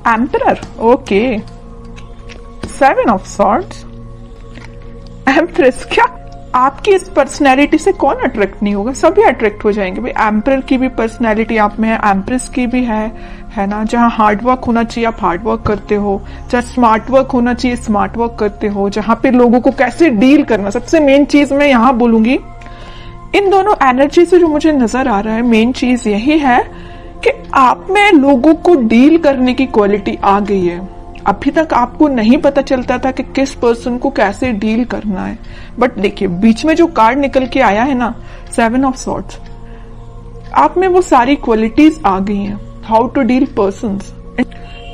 Emperor, okay. 7 of swords, empress. क्या आपकी इस पर्सनैलिटी से कौन अट्रैक्ट नहीं होगा? सभी अट्रैक्ट हो जाएंगे भाई। एम्परर की भी पर्सनैलिटी आप में है, एम्प्रेस की भी है ना। जहां हार्ड वर्क होना चाहिए आप हार्ड वर्क करते हो, जहां स्मार्ट वर्क होना चाहिए स्मार्ट वर्क करते हो, जहां पे लोगों को कैसे डील करना, सबसे मेन चीज मैं यहां बोलूंगी इन दोनों एनर्जी से जो मुझे नजर आ रहा है, मेन चीज यही है कि आप में लोगों को डील करने की क्वालिटी आ गई है। अभी तक आपको नहीं पता चलता था कि किस पर्सन को कैसे डील करना है, बट देखिए बीच में जो कार्ड निकल के आया है ना, 7 ऑफ सॉर्ड्स, आप में वो सारी क्वालिटीज आ गई हैं। How to deal persons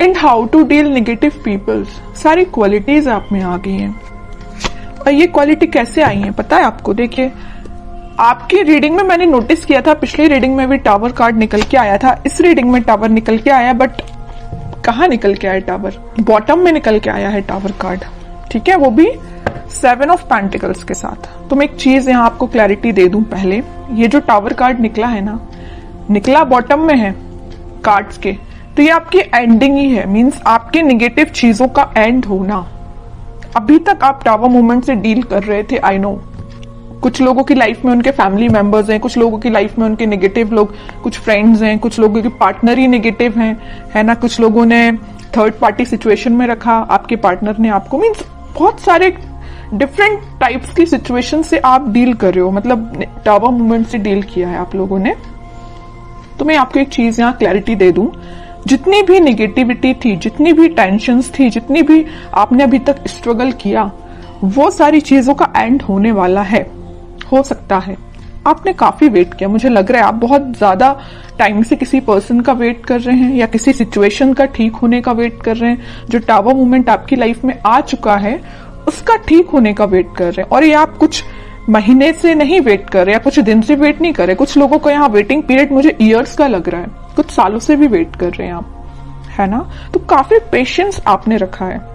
and how to deal negative peoples, सारी क्वालिटीज आप में आ गई हैं। और ये क्वालिटी कैसे आई है पता है आपको? देखिए आपकी रीडिंग में मैंने नोटिस किया था, पिछली रीडिंग में भी टावर कार्ड निकल के आया था, इस रीडिंग में टावर निकल के आया, बट कहाँ निकल के आया टावर? बॉटम में निकल के आया है टावर कार्ड, ठीक है, वो भी 7 ऑफ पेंटिकल्स के साथ। तो मैं एक चीज यहां आपको क्लैरिटी दे दूं पहले, ये जो टावर कार्ड निकला है ना, निकला बॉटम में है कार्ड्स के, तो ये आपकी एंडिंग ही है, मींस आपके निगेटिव चीजों का एंड होना। अभी तक आप टावर मूवमेंट से डील कर रहे थे, आई नो। कुछ लोगों की लाइफ में उनके फैमिली मेंबर्स हैं, कुछ लोगों की लाइफ में उनके नेगेटिव लोग, कुछ फ्रेंड्स हैं, कुछ लोगों के पार्टनर ही नेगेटिव हैं, है ना। कुछ लोगों ने थर्ड पार्टी सिचुएशन में रखा, आपके पार्टनर ने आपको, मीन्स बहुत सारे डिफरेंट टाइप्स की सिचुएशन से आप डील कर रहे हो, मतलब टावर मूवमेंट से डील किया है आप लोगों ने। तो मैं आपको एक चीज यहाँ क्लैरिटी दे दूं, जितनी भी नेगेटिविटी थी, जितनी भी टेंशन्स थी, जितनी भी आपने अभी तक स्ट्रगल किया, वो सारी चीजों का एंड होने वाला है। हो सकता है आपने काफी वेट किया, मुझे लग रहा है आप बहुत ज्यादा टाइम से किसी पर्सन का वेट कर रहे हैं या किसी सिचुएशन का ठीक होने का वेट कर रहे हैं। जो टावर मूवमेंट आपकी लाइफ में आ चुका है उसका ठीक होने का वेट कर रहे हैं, और ये आप कुछ महीने से नहीं वेट कर रहे या कुछ दिन से वेट नहीं कर रहे। कुछ लोगों को यहाँ वेटिंग पीरियड मुझे ईयर्स का लग रहा है, कुछ सालों से भी वेट कर रहे हैं आप, है ना। तो काफी पेशेंस आपने रखा है,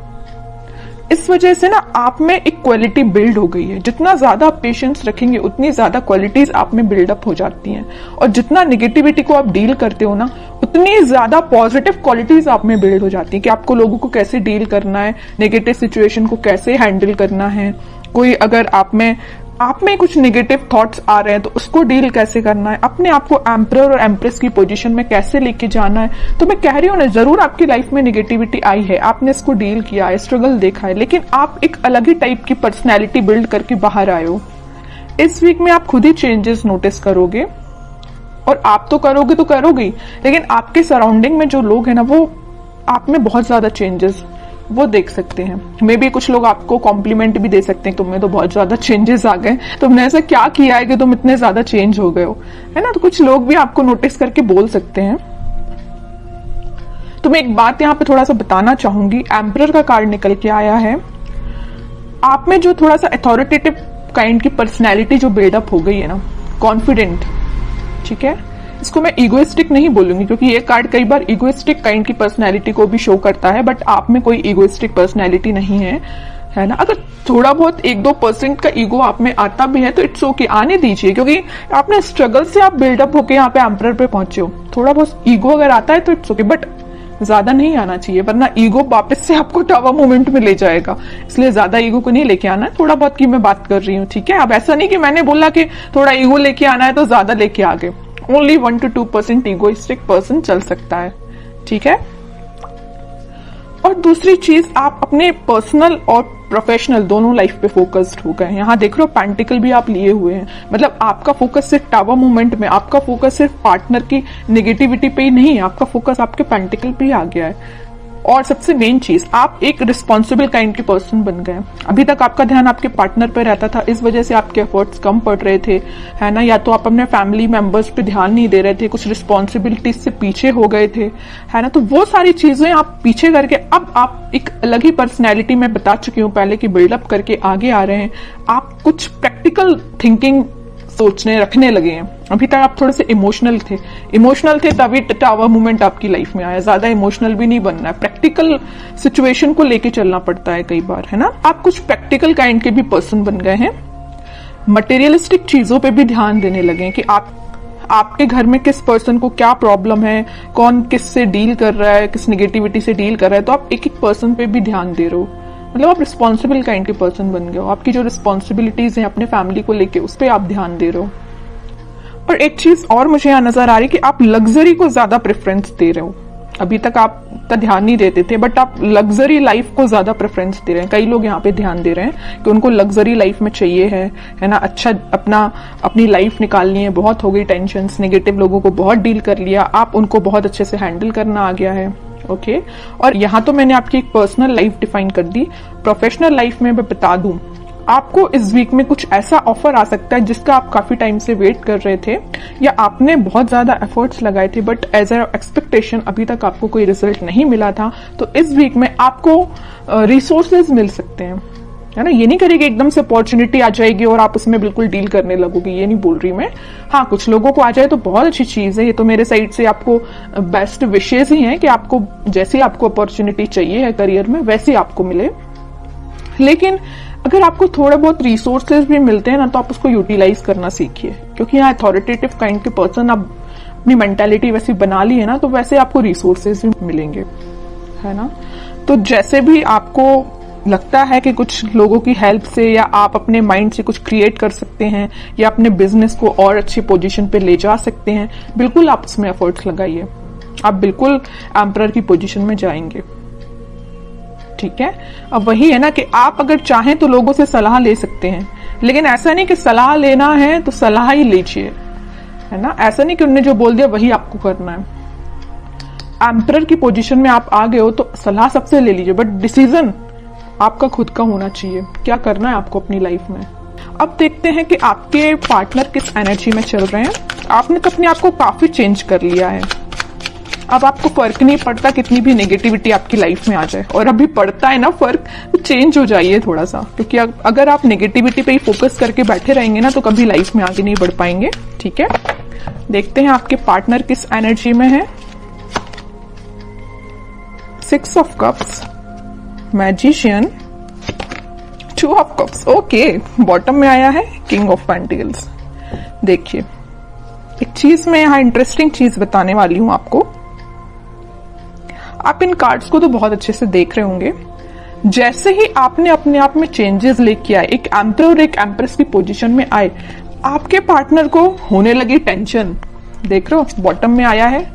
इस वजह से ना आप में एक क्वालिटी बिल्ड हो गई है। जितना ज्यादा आप पेशेंस रखेंगे उतनी ज्यादा क्वालिटीज आप में बिल्डअप हो जाती हैं, और जितना नेगेटिविटी को आप डील करते हो ना, उतनी ज्यादा पॉजिटिव क्वालिटीज आप में बिल्ड हो जाती हैं कि आपको लोगों को कैसे डील करना है, नेगेटिव सिचुएशन को कैसे हैंडल करना है। कोई अगर आप में कुछ नेगेटिव थॉट्स आ रहे हैं तो उसको डील कैसे करना है, अपने आप को एम्परर और एम्प्रेस की पोजीशन में कैसे लेके जाना है। तो मैं कह रही हूँ ना, जरूर आपकी लाइफ में नेगेटिविटी आई है, आपने इसको डील किया है, स्ट्रगल देखा है, लेकिन आप एक अलग ही टाइप की पर्सनैलिटी बिल्ड करके बाहर आए हो। इस वीक में आप खुद ही चेंजेस नोटिस करोगे, और आप तो करोगे तो करोगे, लेकिन आपके सराउंडिंग में जो लोग हैं ना, वो आप में बहुत ज्यादा चेंजेस वो देख सकते हैं। मे बी कुछ लोग आपको कॉम्प्लीमेंट भी दे सकते हैं, तुम्हें तो बहुत ज्यादा चेंजेस आ गए, तुमने ऐसा क्या किया है कि तुम इतने ज्यादा चेंज हो गए हो, है ना। तो कुछ लोग भी आपको नोटिस करके बोल सकते हैं। तो मैं एक बात यहाँ पे थोड़ा सा बताना चाहूंगी, एम्परर का कार्ड निकल के आया है, आप में जो थोड़ा सा अथॉरिटेटिव काइंड की पर्सनैलिटी जो बिल्डअप हो गई है ना, कॉन्फिडेंट, ठीक है, इसको मैं इगोइस्टिक नहीं बोलूंगी क्योंकि ये कार्ड कई बार इगोइस्टिक काइंड की पर्सनैलिटी को भी शो करता है, बट आप में कोई इगोइस्टिक पर्सनैलिटी नहीं है ना। अगर थोड़ा बहुत 1-2% का ईगो आप में आता भी है तो इट्स ओके, आने दीजिए, क्योंकि आपने स्ट्रगल से आप बिल्डअप होके यहाँ पे एम्परर पे पहुंचे हो। थोड़ा बहुत ईगो अगर आता है तो इट्स ओके, बट ज्यादा नहीं आना चाहिए, वरना ईगो वापस से आपको टावर मूवमेंट में ले जाएगा। इसलिए ज्यादा ईगो को नहीं लेके आना है, थोड़ा बहुत की मैं बात कर रही हूँ, ठीक है। अब ऐसा नहीं कि मैंने बोला कि थोड़ा ईगो लेके आना है तो ज्यादा लेके आ गए, ओनली 1 to 2% इगोइस्टिक पर्सन चल सकता है, ठीक है। और दूसरी चीज, आप अपने पर्सनल और प्रोफेशनल दोनों लाइफ पे फोकस्ड हो गए। यहाँ देख रहे हो पेंटिकल भी आप लिए हुए हैं, मतलब आपका फोकस सिर्फ टावर मूवमेंट में, आपका फोकस सिर्फ पार्टनर की नेगेटिविटी पे ही नहीं है, आपका फोकस आपके पेंटिकल पे ही आ गया है। और सबसे मेन चीज, आप एक रिस्पॉन्सिबल काइंड के पर्सन बन गए। अभी तक आपका ध्यान आपके पार्टनर पे रहता था, इस वजह से आपके एफर्ट्स कम पड़ रहे थे, है ना। या तो आप अपने फैमिली मेंबर्स पे ध्यान नहीं दे रहे थे, कुछ रिस्पॉन्सिबिलिटीज से पीछे हो गए थे, है ना। तो वो सारी चीजें आप पीछे करके अब आप एक अलग ही पर्सनैलिटी में, बता चुकी हूँ पहले, की बिल्डअप करके आगे आ रहे हैं। आप कुछ प्रैक्टिकल थिंकिंग सोचने रखने लगे हैं। अभी तक आप थोड़े से इमोशनल थे तभी टावर मूवमेंट आपकी लाइफ में आया। ज्यादा इमोशनल भी नहीं बनना है, प्रैक्टिकल सिचुएशन को लेके चलना पड़ता है कई बार, है ना। आप कुछ प्रैक्टिकल काइंड के भी पर्सन बन गए हैं, मटेरियलिस्टिक चीजों पे भी ध्यान देने लगे कि आपके घर में किस पर्सन को क्या प्रॉब्लम है, कौन किससे डील कर रहा है, किस निगेटिविटी से डील कर रहा है, तो आप एक एक पर्सन पे भी ध्यान दे रहे हो। मतलब आप रिस्पॉन्सिबल काइंड के पर्सन बन गए हो। आपकी जो रिस्पॉन्सिबिलिटीज हैं अपने फैमिली को लेके, उस पर आप ध्यान दे रहे हो। और एक चीज और मुझे यहाँ नजर आ रही है कि आप लग्जरी को ज्यादा प्रेफरेंस दे रहे हो। अभी तक आप का ध्यान नहीं देते थे, बट आप लग्जरी लाइफ को ज्यादा प्रेफरेंस दे रहे हैं। कई लोग यहाँ पे ध्यान दे रहे हैं कि उनको लग्जरी लाइफ में चाहिए है ना, अच्छा अपनी लाइफ निकालनी है। बहुत हो गई टेंशन, नेगेटिव लोगों को बहुत डील कर लिया, आप उनको बहुत अच्छे से हैंडल करना आ गया है। ओके, और यहाँ तो मैंने आपकी एक पर्सनल लाइफ डिफाइन कर दी। प्रोफेशनल लाइफ में मैं बता दूं, आपको इस वीक में कुछ ऐसा ऑफर आ सकता है जिसका आप काफी टाइम से वेट कर रहे थे, या आपने बहुत ज्यादा एफर्ट्स लगाए थे, बट एज अ एक्सपेक्टेशन अभी तक आपको कोई रिजल्ट नहीं मिला था। तो इस वीक में आपको रिसोर्सेज मिल सकते हैं, है ना। ये नहीं करेगी एकदम से अपॉर्चुनिटी आ जाएगी और आप उसमें बिल्कुल डील करने लगोगे, ये नहीं बोल रही मैं। हाँ, कुछ लोगों को आ जाए तो बहुत अच्छी चीज है। ये तो मेरे साइड से आपको बेस्ट विशेष ही है कि आपको जैसी आपको अपॉर्चुनिटी चाहिए है करियर में, वैसी आपको मिले। लेकिन अगर आपको थोड़ा बहुत रिसोर्सेज भी मिलते हैं ना, तो आप उसको यूटिलाइज करना सीखिए, क्योंकि यहाँ अथॉरिटेटिव काइंड के पर्सन आप अपनी मेंटालिटी वैसी बना ली है ना, तो वैसे आपको रिसोर्सेज भी मिलेंगे, है ना। तो जैसे भी आपको लगता है कि कुछ लोगों की हेल्प से या आप अपने माइंड से कुछ क्रिएट कर सकते हैं या अपने बिजनेस को और अच्छी पोजीशन पे ले जा सकते हैं, बिल्कुल आप उसमें एफर्ट्स लगाइए। आप बिल्कुल एम्परर की पोजीशन में जाएंगे, ठीक है। अब वही है ना कि आप अगर चाहें तो लोगों से सलाह ले सकते हैं, लेकिन ऐसा नहीं कि सलाह लेना है तो सलाह ही लीजिए, है ना। ऐसा नहीं कि उन्होंने जो बोल दिया वही आपको करना है। एम्परर की पोजीशन में आप आ गए हो तो सलाह सबसे ले लीजिए, बट डिसीजन आपका खुद का होना चाहिए, क्या करना है आपको अपनी लाइफ में। अब देखते हैं कि आपके पार्टनर किस एनर्जी में चल रहे हैं। आपने तो अपने आप को काफी चेंज कर लिया है। अब आपको फर्क नहीं पड़ता कितनी भी नेगेटिविटी आपकी लाइफ में आ जाए, और अभी पड़ता है ना फर्क, तो चेंज हो जाइए थोड़ा सा, क्योंकि अगर आप नेगेटिविटी पे ही फोकस करके बैठे रहेंगे ना, तो कभी लाइफ में आगे नहीं बढ़ पाएंगे, ठीक है। देखते हैं आपके पार्टनर किस एनर्जी में है। 6 of cups, magician, 2 of cups, okay. Bottom में आया है किंग ऑफ पेंटिकल्स। देखिए, एक चीज मैं यहाँ इंटरेस्टिंग चीज बताने वाली हूं आपको। आप इन कार्ड्स को तो बहुत अच्छे से देख रहे होंगे। जैसे ही आपने अपने आप में चेंजेस लेके आए, एक एम्परर और एक एम्प्रेस की पोजीशन में आए, आपके पार्टनर को होने लगी टेंशन। देख रहे हो, बॉटम में आया है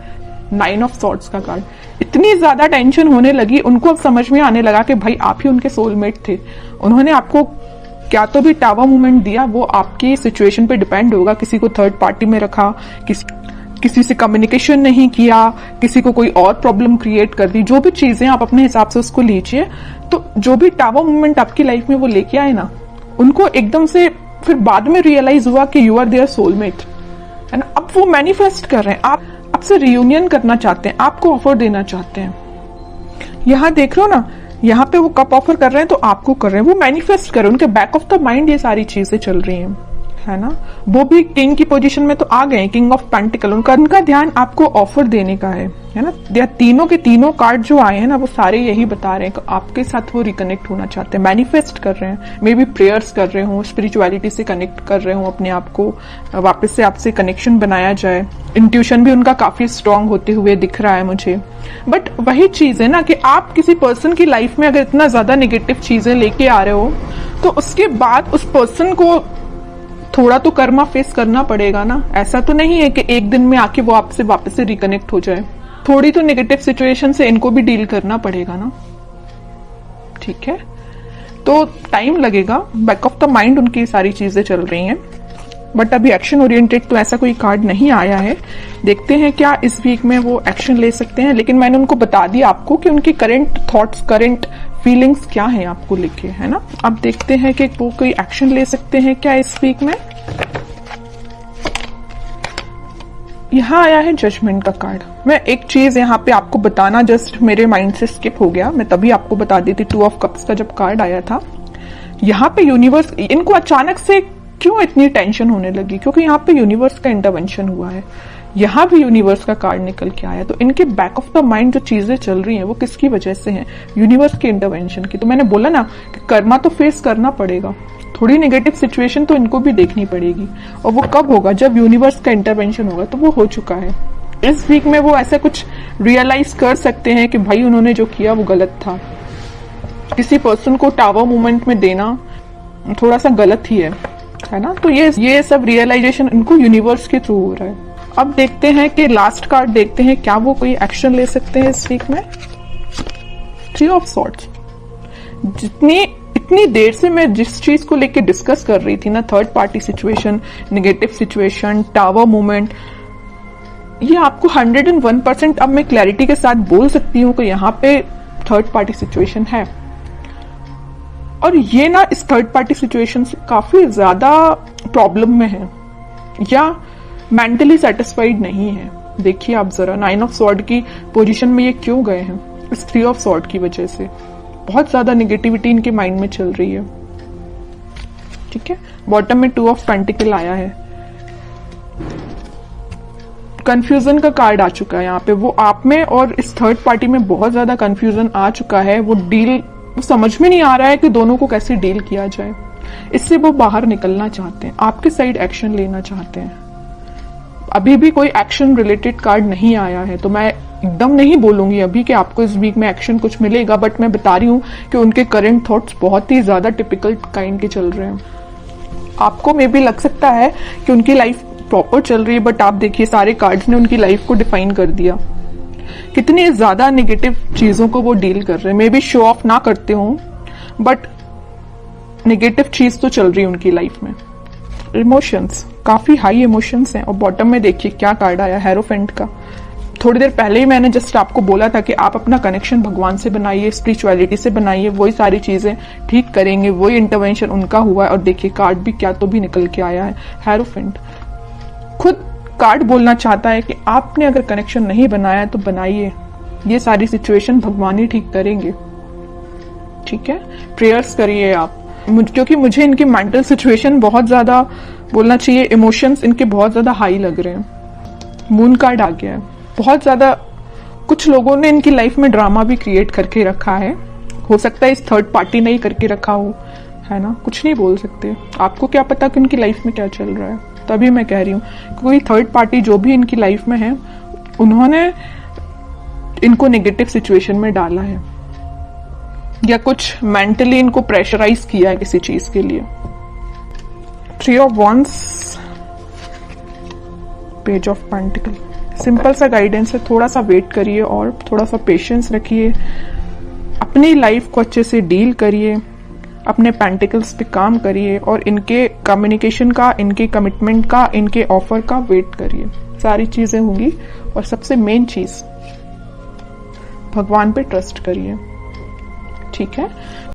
9 ऑफ सॉर्ड्स का कार्ड। इतनी ज्यादा टेंशन होने लगी, उनको अब समझ में आने लगा कि भाई आप ही उनके सोलमेट थे। उन्होंने आपको क्या तो भी टावर मूवमेंट दिया, वो आपकी सिचुएशन पे डिपेंड होगा। किसी को थर्ड पार्टी में रखा, किसी से कम्युनिकेशन नहीं किया, किसी को कोई और प्रॉब्लम क्रिएट कर दी, जो भी चीजें आप अपने हिसाब से उसको लीजिए। तो जो भी टावर मूवमेंट आपकी लाइफ में वो लेके आए ना, उनको एकदम से फिर बाद में रियलाइज हुआ कि यू आर देयर सोलमेट, है ना। अब वो मैनिफेस्ट कर रहे हैं, आप आपसे रियूनियन करना चाहते हैं, आपको ऑफर देना चाहते हैं। यहाँ देख रहे हो ना, यहाँ पे वो कप ऑफर कर रहे हैं तो आपको कर रहे हैं, वो मैनिफेस्ट कर रहे हैं। उनके बैक ऑफ द माइंड ये सारी चीजें चल रही हैं, है ना। वो भी किंग की पोजीशन में तो आ गए, किंग ऑफ पेंटिकल। उनका ध्यान आपको ऑफर देने का है ना। या तीनों के तीनों कार्ड जो आए हैं ना, वो सारे यही बता रहे हैं कि आपके साथ वो रिकनेक्ट होना चाहते हैं, मैनिफेस्ट कर रहे हैं। मे बी प्रेयर्स कर रहे हो, स्पिरिचुअलिटी से कनेक्ट कर रहे हो, अपने आप को वापस से आपसे कनेक्शन बनाया जाए। इंट्यूशन भी उनका काफी स्ट्रांग होते हुए दिख रहा है मुझे। बट वही चीज है ना कि आप किसी पर्सन की लाइफ में अगर इतना ज्यादा नेगेटिव चीजें लेके आ रहे हो, तो उसके बाद उस पर्सन को थोड़ा तो कर्मा फेस करना पड़ेगा ना। ऐसा तो नहीं है कि एक दिन में आके वो आपसे वापस से रिकनेक्ट हो जाए। थोड़ी तो नेगेटिव सिचुएशन से इनको भी डील करना पड़ेगा ना, ठीक है। तो टाइम लगेगा, बैक ऑफ द माइंड उनकी सारी चीजें चल रही हैं, बट अभी एक्शन ओरिएंटेड तो ऐसा कोई कार्ड नहीं आया है। देखते हैं क्या इस वीक में वो एक्शन ले सकते हैं। लेकिन मैंने उनको बता दिया आपको कि उनके करंट थॉट्स, करंट फीलिंग्स क्या है आपको लेके, है ना। अब देखते हैं कि वो कोई एक्शन ले सकते हैं क्या इस वीक में। यहाँ आया है जजमेंट का कार्ड। मैं एक चीज यहाँ पे आपको बताना जस्ट मेरे माइंड से स्किप हो गया, मैं तभी आपको बता दी थी। 2 ऑफ कप्स का जब कार्ड आया था, यहाँ पे यूनिवर्स, इनको अचानक से क्यों इतनी टेंशन होने लगी, क्योंकि यहाँ पे यूनिवर्स का इंटरवेंशन हुआ है। यहाँ भी यूनिवर्स का कार्ड निकल के आया, तो इनके बैक ऑफ द माइंड जो चीजें चल रही हैं वो किसकी वजह से हैं, यूनिवर्स के इंटरवेंशन की। तो मैंने बोला ना कि कर्मा तो फेस करना पड़ेगा, थोड़ी नेगेटिव सिचुएशन तो इनको भी देखनी पड़ेगी, और वो कब होगा, जब यूनिवर्स का इंटरवेंशन होगा। तो वो हो चुका है। इस वीक में वो ऐसा कुछ रियलाइज कर सकते हैं कि भाई उन्होंने जो किया वो गलत था। किसी पर्सन को टावर मूवमेंट में देना थोड़ा सा गलत ही है ना। तो ये सब रियलाइजेशन इनको यूनिवर्स के थ्रू हो रहा है। अब देखते हैं कि लास्ट कार्ड देखते हैं, क्या वो कोई एक्शन ले सकते हैं इस वीक में। 3 ऑफ सॉर्ड्स। इतनी देर से मैं जिस चीज को लेके डिस्कस कर रही थी ना, third party situation, negative situation, tower movement, ये आपको 101% अब मैं क्लैरिटी के साथ बोल सकती हूँ कि यहाँ पे थर्ड पार्टी सिचुएशन है। और ये ना इस थर्ड पार्टी सिचुएशन से काफी ज्यादा प्रॉब्लम में है या मेंटली सेटिस्फाइड नहीं है। देखिए आप जरा 9 ऑफ सॉर्ड की पोजीशन में ये क्यों गए हैं, इस 3 ऑफ सॉर्ड की वजह से बहुत ज्यादा नेगेटिविटी इनके माइंड में चल रही है। ठीक है, बॉटम में 2 ऑफ पेंटिकल आया है। कंफ्यूजन का कार्ड आ चुका है यहाँ पे। वो आप में और इस थर्ड पार्टी में बहुत ज्यादा कंफ्यूजन आ चुका है। वो समझ में नहीं आ रहा है कि दोनों को कैसे डील किया जाए। इससे वो बाहर निकलना चाहते हैं, आपके साइड एक्शन लेना चाहते हैं। अभी भी कोई एक्शन रिलेटेड कार्ड नहीं आया है, तो मैं एकदम नहीं बोलूंगी अभी कि आपको इस वीक में एक्शन कुछ मिलेगा, बट मैं बता रही हूँ कि उनके करंट थॉट्स बहुत ही ज्यादा टिपिकल काइंड के चल रहे हैं। आपको मे भी लग सकता है कि उनकी लाइफ प्रॉपर चल रही है, बट आप देखिए सारे कार्ड्स ने उनकी लाइफ को डिफाइन कर दिया। कितनी ज्यादा नेगेटिव चीजों को वो डील कर रहे हैं। मे बी शो ऑफ ना करते हों, बट नेगेटिव चीज तो चल रही है उनकी लाइफ में। इमोशंस, काफी हाई इमोशंस हैं। और बॉटम में देखिए क्या कार्ड आया, हेरोफेंट का। थोड़ी देर पहले ही मैंने जस्ट आपको बोला था कि आप अपना कनेक्शन भगवान से बनाइए, स्पिरिचुअलिटी से बनाइए, वही सारी चीजें ठीक करेंगे, वही इंटरवेंशन उनका हुआ है। और देखिए कार्ड भी क्या तो भी निकल के आया है, हेरोफेंट। खुद कार्ड बोलना चाहता है कि आपने अगर कनेक्शन नहीं बनाया है तो बनाइए, ये सारी सिचुएशन भगवान ही ठीक करेंगे। ठीक है, प्रेयर्स करिए आप, क्योंकि मुझे इनकी मेंटल सिचुएशन बहुत ज्यादा बोलना चाहिए, इमोशंस इनके बहुत ज्यादा हाई लग रहे हैं। मून कार्ड आ गया है। बहुत ज्यादा कुछ लोगों ने इनकी लाइफ में ड्रामा भी क्रिएट करके रखा है। हो सकता है इस थर्ड पार्टी ने ही करके रखा हो, है ना। कुछ नहीं बोल सकते, आपको क्या पता कि उनकी लाइफ में क्या चल रहा है। तभी मैं कह रही हूँ कोई थर्ड पार्टी जो भी इनकी लाइफ में है, उन्होंने इनको नेगेटिव सिचुएशन में डाला है या कुछ मेंटली इनको प्रेशराइज किया है किसी चीज के लिए। 3 of wands, page of pentacle. Simple सा गाइडेंस है, थोड़ा सा वेट करिए और थोड़ा सा पेशेंस रखिए, अपनी लाइफ को अच्छे से डील करिए, अपने पेंटिकल्स पे काम करिए और इनके कम्युनिकेशन का, इनके कमिटमेंट का, इनके ऑफर का वेट करिए। सारी चीजें होंगी। और सबसे मेन चीज, भगवान पे ट्रस्ट करिए। ठीक है।